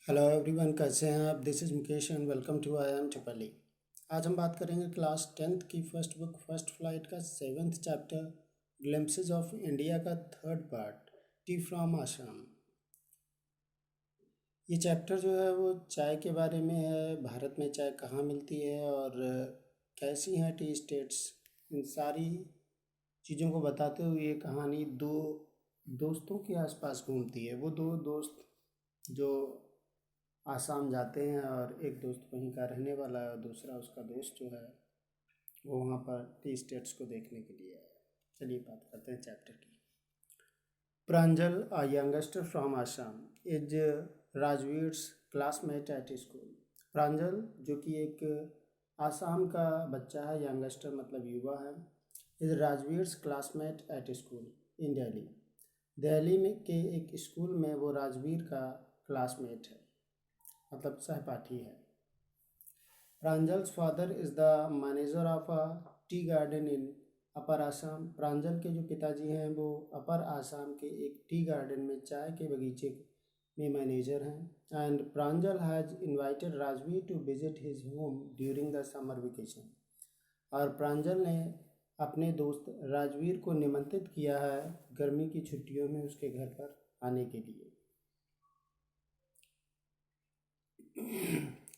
Hello everyone, कैसे हैं आप? This is Mukesh and welcome to I am टिपली। आज हम बात करेंगे क्लास 10th की फर्स्ट बुक फर्स्ट फ्लाइट का 7th chapter glimpses of India का third part, tea from Assam. ये चैप्टर जो है वो चाय के बारे में है। भारत में चाय कहाँ मिलती है और कैसी हैं टी स्टेट्स, इन सारी चीज़ों को बताते हुए ये कहानी दो दोस्तों के आसपास घूमती है। वो दो दोस्त जो आसाम जाते हैं और एक दोस्त वहीं का रहने वाला है और दूसरा उसका दोस्त जो है वो वहाँ पर टी स्टेट्स को देखने के लिए है। चलिए बात करते हैं चैप्टर की। Pranjal, a youngster from Assam, is Rajvir's classmate at school. Pranjal जो कि एक आसाम का बच्चा है, यंगस्टर मतलब युवा है, is Rajvir's classmate at school in Delhi. Delhi में के एक स्कूल में वो राजवीर का क्लासमेट है, मतलब सहपाठी है। Pranjal's father is the manager of a tea garden in upper Assam. Pranjal के जो पिताजी हैं वो अपर आसाम के एक टी गार्डन में चाय के बगीचे में मैनेजर हैं। And Pranjal has invited Rajveer to visit his home during the summer vacation. और प्रांजल ने अपने दोस्त राजवीर को निमंत्रित किया है गर्मी की छुट्टियों में उसके घर पर आने के लिए।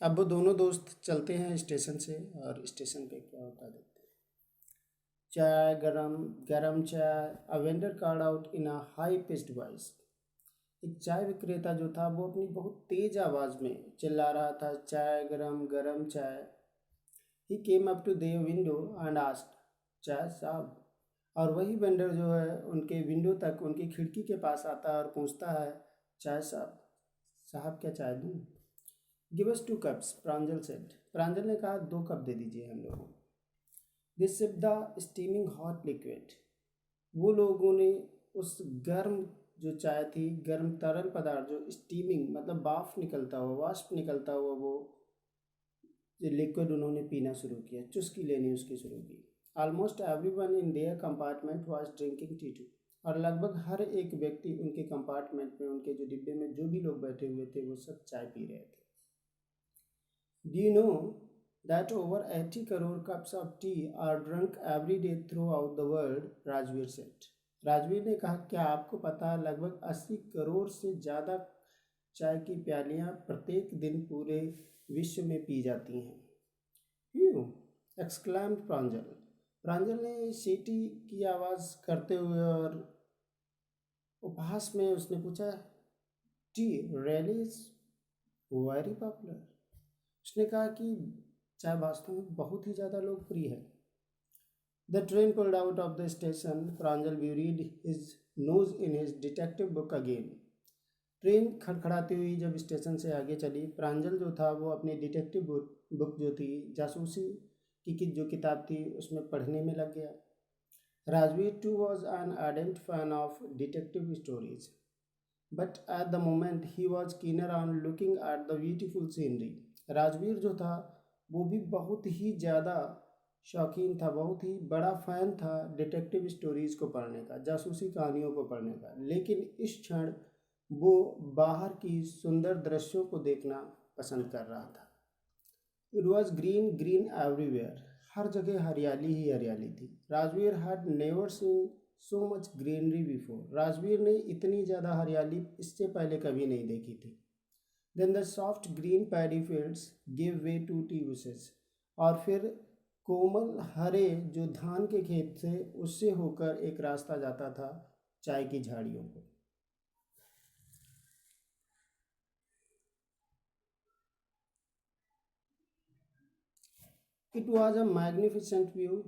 अब वो दोनों दोस्त चलते हैं स्टेशन से और स्टेशन पे क्या होता देखते हैं। चाय गरम गरम चाय, a vendor called out in a high pitched voice. एक चाय विक्रेता जो था वो अपनी बहुत तेज आवाज़ में चिल्ला रहा था, चाय गरम गरम चाय। He came up to their window and asked, chai sahib. और वही वेंडर जो है उनके विंडो तक, उनकी खिड़की के पास आता है और पूछता है, चाय साहब, साहब क्या चाय दूँ? Give us 2 cups, Pranjal said. Pranjal ने कहा 2 कप दे दीजिए हम लोगों को। This sip the steaming hot liquid. वो लोगों ने उस गर्म जो चाय थी, गर्म तरल पदार्थ जो स्टीमिंग मतलब बाफ निकलता हुआ, वाष्प निकलता हुआ, वो जो लिक्विड उन्होंने पीना शुरू किया, चुस्की लेनी उसकी शुरू की। Almost everyone in their compartment was drinking tea too. और लगभग हर एक व्यक्ति उनके कंपार्टमेंट में, उनके जो डिब्बे में जो भी लोग बैठे हुए थे वो सब चाय पी रहे थे। Do you know that over 80 crore cups of tea are drunk every day throughout the world? Rajveer said. Rajveer ने कहा, क्या आपको पता है लगभग 80 करोड़ से ज़्यादा चाय की प्यालियाँ प्रत्येक दिन पूरे विश्व में पी जाती हैं? Phew! exclaimed प्रांजल। प्रांजल ने सीटी की आवाज़ करते हुए और उपहास में उसने पूछा, T really is very popular. उसने कहा कि चाय वास्तव में बहुत ही ज़्यादा लोकप्रिय है। The train pulled out of the station, Pranjal buried his nose in his detective book again. Train खड़खड़ाती हुई जब स्टेशन से आगे चली, प्रांजल जो था वो अपनी डिटेक्टिव बुक जो थी, जासूसी की जो किताब थी, उसमें पढ़ने में लग गया। Rajveer too was an ardent fan of detective stories, but at the moment he was keener on looking at the beautiful scenery. Rajveer जो था वो भी बहुत ही ज़्यादा शौकीन था, बहुत ही बड़ा फ़ैन था डिटेक्टिव स्टोरीज़ को पढ़ने का, जासूसी कहानियों को पढ़ने का। लेकिन इस क्षण वो बाहर की सुंदर दृश्यों को देखना पसंद कर रहा था। It was green green everywhere. हर जगह हरियाली ही हरियाली थी। Rajveer had never seen so much greenery before. Rajveer ने इतनी ज़्यादा हरियाली इससे पहले कभी नहीं देखी थी। Then the soft green paddy fields gave way to tea bushes. और फिर कोमल हरे जो धान के खेत थे उससे होकर एक रास्ता जाता था चाय की झाड़ियों को। It was a magnificent view.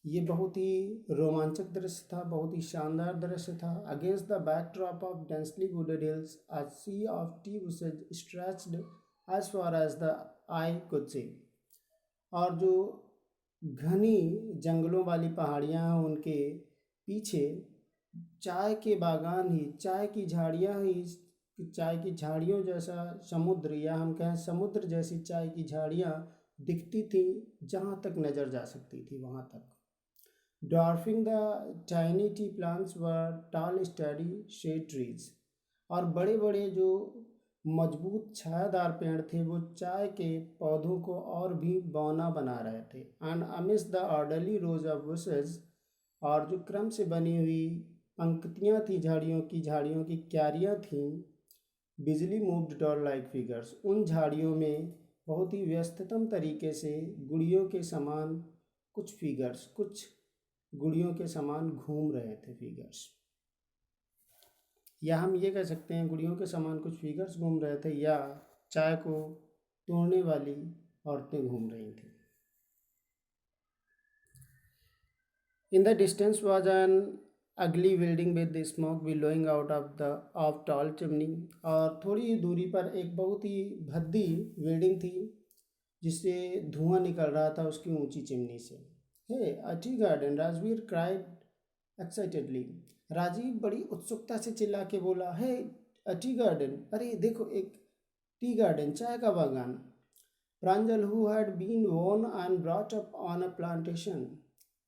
ये बहुत ही रोमांचक दृश्य था, बहुत ही शानदार दृश्य था। Against the backdrop of densely wooded hills, a sea of tea bushes stretched as far as the eye could see. और जो घनी जंगलों वाली पहाड़ियाँ हैं उनके पीछे चाय के बागान ही, चाय की झाड़ियाँ ही, चाय की झाड़ियों जैसा समुद्र, या हम कहें समुद्र जैसी चाय की झाड़ियाँ दिखती थी जहाँ तक नज़र जा सकती थी वहाँ तक। Dwarfing the tiny tea plants were tall steady shade trees। और बड़े बड़े जो मजबूत छायादार पेड़ थे, वो चाय के पौधों को और भी बौना बना रहे थे। And amidst the orderly rows of bushes, और जो क्रम से बनी हुई पंक्तियाँ थी, झाड़ियों की क्यारियाँ थीं, बिजली मूव्ड डॉल लाइक फिगर्स, उन झाड़ियों में बहुत ही व्यस्ततम तरीके से गुड़ियों के समान कुछ गुड़ियों के समान घूम रहे थे फिगर्स, या हम ये कह सकते हैं गुड़ियों के समान कुछ फिगर्स घूम रहे थे, या चाय को तोड़ने वाली औरतें घूम रही थी। In the distance was an अगली building with the smoke billowing out of tall chimney, और थोड़ी ही दूरी पर एक बहुत ही भद्दी बिल्डिंग थी जिससे धुआं निकल रहा था उसकी ऊंची चिमनी से। Hey a tea garden, Rajveer cried excitedly. Rajeev बड़ी उत्सुकता से चिल्ला के बोला, हे अ टी गार्डन, अरे देखो एक टी गार्डन, चाय का बागान। Pranjal, who had been born and brought up on a plantation,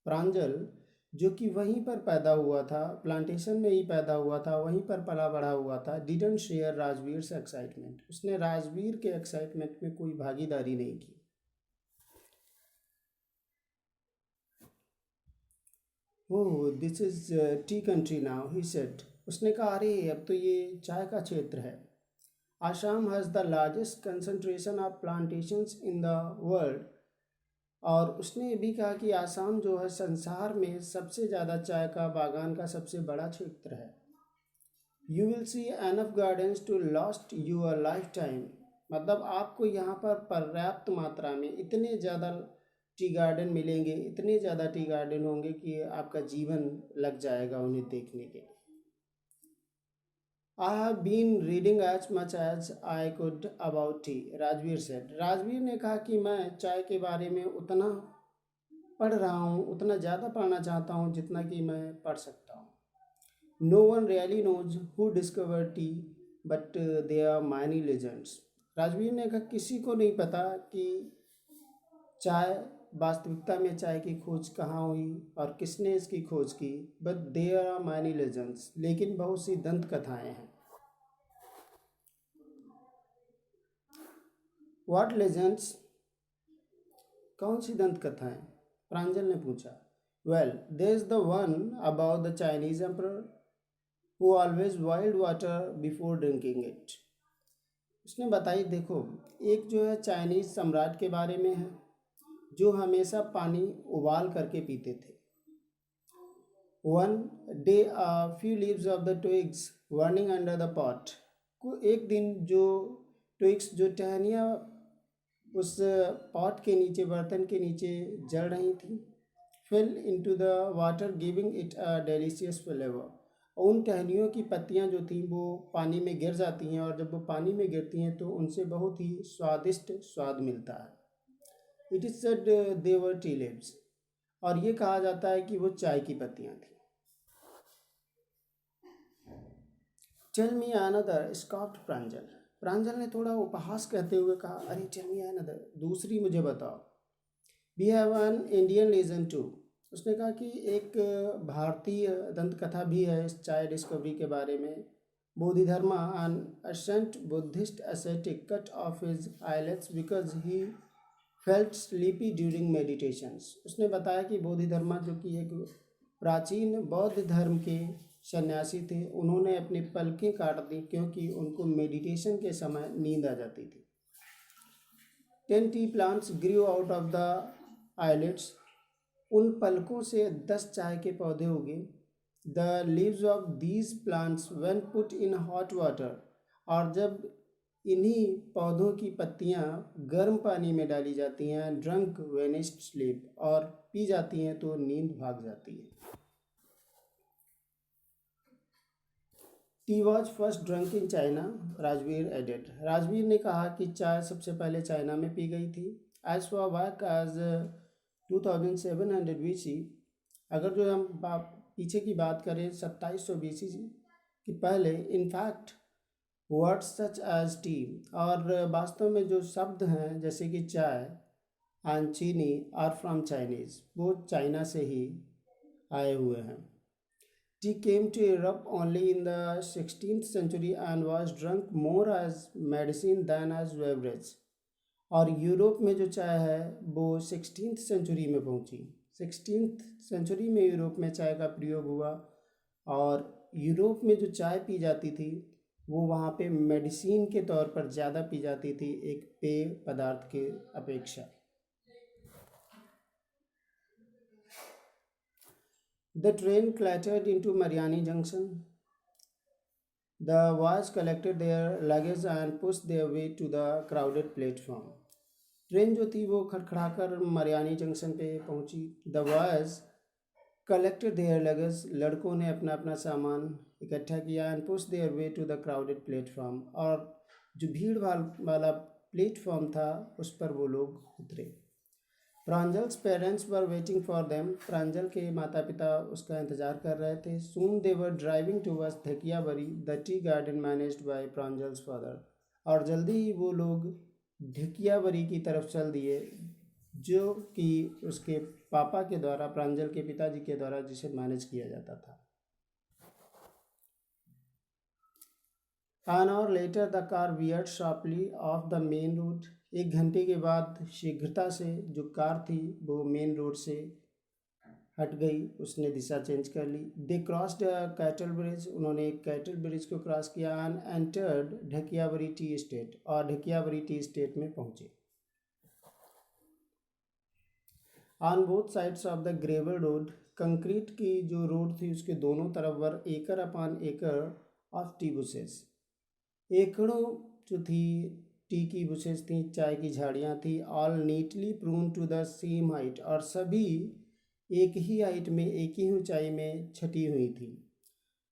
Pranjal जो कि वहीं पर पैदा हुआ था, प्लांटेशन में ही पैदा हुआ था, वहीं पर पला बढ़ा हुआ था, डिडंट शेयर राजवीर से एक्साइटमेंट, उसने राजवीर के एक्साइटमेंट में कोई भागीदारी नहीं की। Oh this is T country now, he said, उसने कहा अरे अब तो ये चाय का क्षेत्र है। Assam has the largest concentration of plantations in the world, और उसने ये भी कहा कि आसाम जो है संसार में सबसे ज़्यादा चाय का बागान का सबसे बड़ा क्षेत्र है। You will see enough gardens to last your lifetime, मतलब आपको यहाँ पर पर्याप्त मात्रा में इतने ज़्यादा टी गार्डन मिलेंगे, इतने ज़्यादा टी गार्डन होंगे कि आपका जीवन लग जाएगा उन्हें देखने के लिए। I have been reading as much as I could about tea, Rajveer said, Rajveer ने कहा कि मैं चाय के बारे में उतना पढ़ रहा हूँ, उतना ज़्यादा पढ़ना चाहता हूँ जितना कि मैं पढ़ सकता हूँ। No one really knows who discover tea but they are many legends, Rajveer ने कहा किसी को नहीं पता कि चाय वास्तविकता में चाय की खोज कहाँ हुई और किसने इसकी खोज की, but there are many legends, लेकिन बहुत सी दंत कथाएँ हैं। व्हाट लेजेंड्स, कौन सी दंत कथाएं, प्रांजल ने पूछा। Well there is the one about the Chinese emperor who always boiled water before drinking it, उसने बताई देखो एक जो है चाइनीज सम्राट के बारे में है जो हमेशा पानी उबाल करके पीते थे। One day a few leaves of the twigs burning under the pot, को एक दिन जो ट्विग्स जो टहनियाँ उस पॉट के नीचे, बर्तन के नीचे जल रही थी, fell into the water giving it a delicious flavour, उन टहनियों की पत्तियां जो थीं वो पानी में गिर जाती हैं, और जब वो पानी में गिरती हैं तो उनसे बहुत ही स्वादिष्ट स्वाद मिलता है। It is said they were tea leaves, और ये कहा जाता है कि वो चाय की पत्तियां थी। टेल मी अनदर, स्कॉफ्ड प्रांजल, प्रांजल ने थोड़ा उपहास कहते हुए कहा, अरे टेल मी अनदर, दूसरी मुझे बताओ। We have an Indian legend too, उसने कहा कि एक भारतीय दंत कथा भी है इस चाय डिस्कवरी के बारे में। Bodhidharma, an ancient Buddhist ascetic, cut off his eyelids because he felt sleepy during meditations, उसने बताया कि बोधिधर्मा जो कि एक प्राचीन बौद्ध धर्म के सन्यासी थे, उन्होंने अपनी पलकें काट दी क्योंकि उनको मेडिटेशन के समय नींद आ जाती थी। 10 tea plants grew out of the eyelids, उन पलकों से 10 चाय के पौधे उगे। The leaves of these plants when put in hot water, और जब इन्हीं पौधों की पत्तियां गर्म पानी में डाली जाती हैं, ड्रंक वेनिस्ड स्लीप, और पी जाती हैं तो नींद भाग जाती है। Tea was first drunk in China, Rajveer added, Rajveer ने कहा कि चाय सबसे पहले चाइना में पी गई थी। As far back as 2700 BC, अगर जो हम पीछे की बात करें 2700 BC कि पहले, in fact words such as tea, और वास्तव में जो शब्द हैं जैसे कि चाय एंड चीनी आर फ्रॉम चाइनीज़, वो चाइना से ही आए हुए हैं। Tea came to Europe only in the 16th century and was drunk more as medicine than as beverage. और यूरोप में जो चाय है वो 16th सेंचुरी में पहुंची। 16th सेंचुरी में यूरोप में चाय का प्रयोग हुआ और यूरोप में जो चाय पी जाती थी वो वहाँ पे मेडिसिन के तौर पर ज़्यादा पी जाती थी एक पेय पदार्थ के अपेक्षा। The train clattered into Mariani Junction. The boys collected their luggage and pushed their way to the crowded platform. Train जो थी वो खड़खड़ाकर मरियानी जंक्शन पे पहुंची। The boys collected their luggage, लड़कों ने अपना अपना सामान इकट्ठा किया। And push their way to the crowded platform, और जो भीड़ वाला प्लेटफॉर्म था उस पर वो लोग उतरे। Pranjal's parents were waiting for them, Pranjal के माता पिता उसका इंतज़ार कर रहे थे। Soon they were driving towards Dhekiabari, the tea garden managed by Pranjal's father, और जल्दी ही वो लोग ढकियाबरी की तरफ चल दिए जो कि उसके पापा के द्वारा, प्रांजल के पिताजी के द्वारा जिसे मैनेज किया जाता था। An hour later the car veered sharply off the main road. एक घंटे के बाद शीघ्रता से जो कार थी वो मेन रोड से हट गई, उसने दिशा चेंज कर ली। दे क्रॉस्ड कैटल ब्रिज, उन्होंने एक कैटल ब्रिज को क्रॉस किया। एंड एंटर्ड ढकियाबरी टी एस्टेट, और ढकियाबरी टी एस्टेट में पहुंचे। On both sides of the gravel road, concrete की जो रोड थी उसके दोनों तरफ वर एकड़ अपॉन एकड़ ऑफ टी बुशेस, एकड़ों जो थी टी की बुशेस थी, चाय की झाड़ियाँ थी। All neatly prune to the same height, और सभी एक ही हाइट में, एक ही ऊंचाई में छटी हुई थी।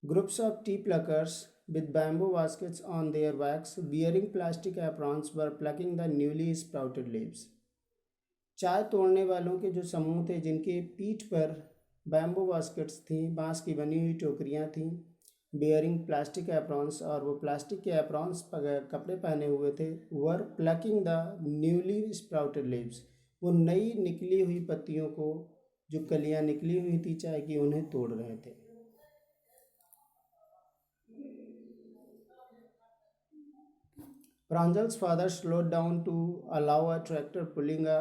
Groups of tea pluckers with bamboo baskets on their backs bearing plastic aprons were plucking the newly sprouted leaves, चाय तोड़ने वालों के जो समूह थे जिनके पीठ पर बैम्बू बास्केट्स थी, बांस की बनी हुई टोकरियाँ थीं। बियरिंग प्लास्टिक एप्रॉन्स, और वो प्लास्टिक के एप्रॉन्स कपड़े पहने हुए थे। Were plucking the newly sprouted leaves, वो नई निकली हुई पत्तियों को, जो कलियां निकली हुई थी चाय की, उन्हें तोड़ रहे थे। Pranjal's father slowed down to allow a tractor pulling a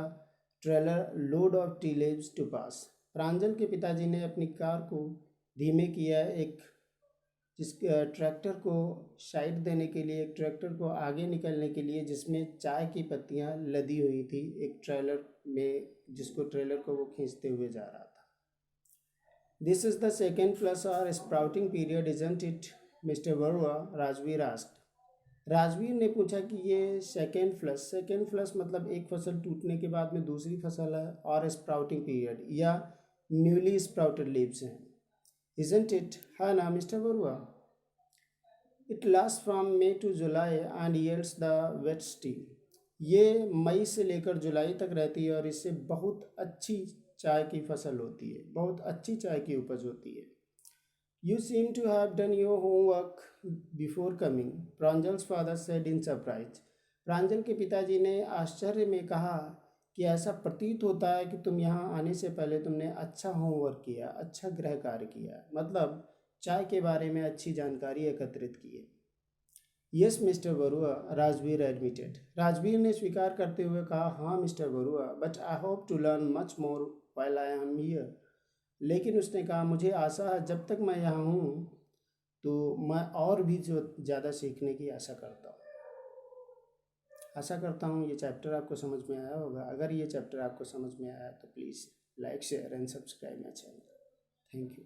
trailer load of tea leaves to pass. प्रांजल के पिताजी ने अपनी कार को धीमे किया, एक जिस ट्रैक्टर को साइड देने के लिए, एक ट्रैक्टर को आगे निकलने के लिए, जिसमें चाय की पत्तियां लदी हुई थी एक ट्रेलर में, जिसको ट्रेलर को वो खींचते हुए जा रहा था। This is the second flush or sprouting period isn't it Mister Barua, Rajveer asked. Rajveer ने पूछा कि ये सेकेंड फ्लश मतलब एक फसल टूटने के बाद में दूसरी फसल है, और स्प्राउटिंग पीरियड या न्यूली स्प्राउटेड लीव्स हैं। इजंट इट, है ना mister Barua? It last from May to July and yields the weights tea, ये मई से लेकर जुलाई तक रहती है और इससे बहुत अच्छी चाय की फसल होती है, बहुत अच्छी चाय की उपज होती है। You seem to have done your homework before coming, Pranjal's father said in surprise. प्रांजल के पिताजी ने आश्चर्य में कहा कि ऐसा प्रतीत होता है कि तुम यहाँ आने से पहले तुमने अच्छा होमवर्क किया, अच्छा गृह कार्य किया, मतलब चाय के बारे में अच्छी जानकारी एकत्रित की है। Yes mister Barua, Rajveer admitted, Rajveer ने स्वीकार करते हुए कहा, हाँ mister Barua, but I hope to learn much more while I am here, लेकिन उसने कहा मुझे आशा है जब तक मैं यहाँ हूँ तो मैं और भी जो ज़्यादा सीखने की आशा करता हूँ। आशा करता हूँ ये चैप्टर आपको समझ में आया होगा। अगर ये चैप्टर आपको समझ में आया तो please like share and subscribe my channel. Thank you.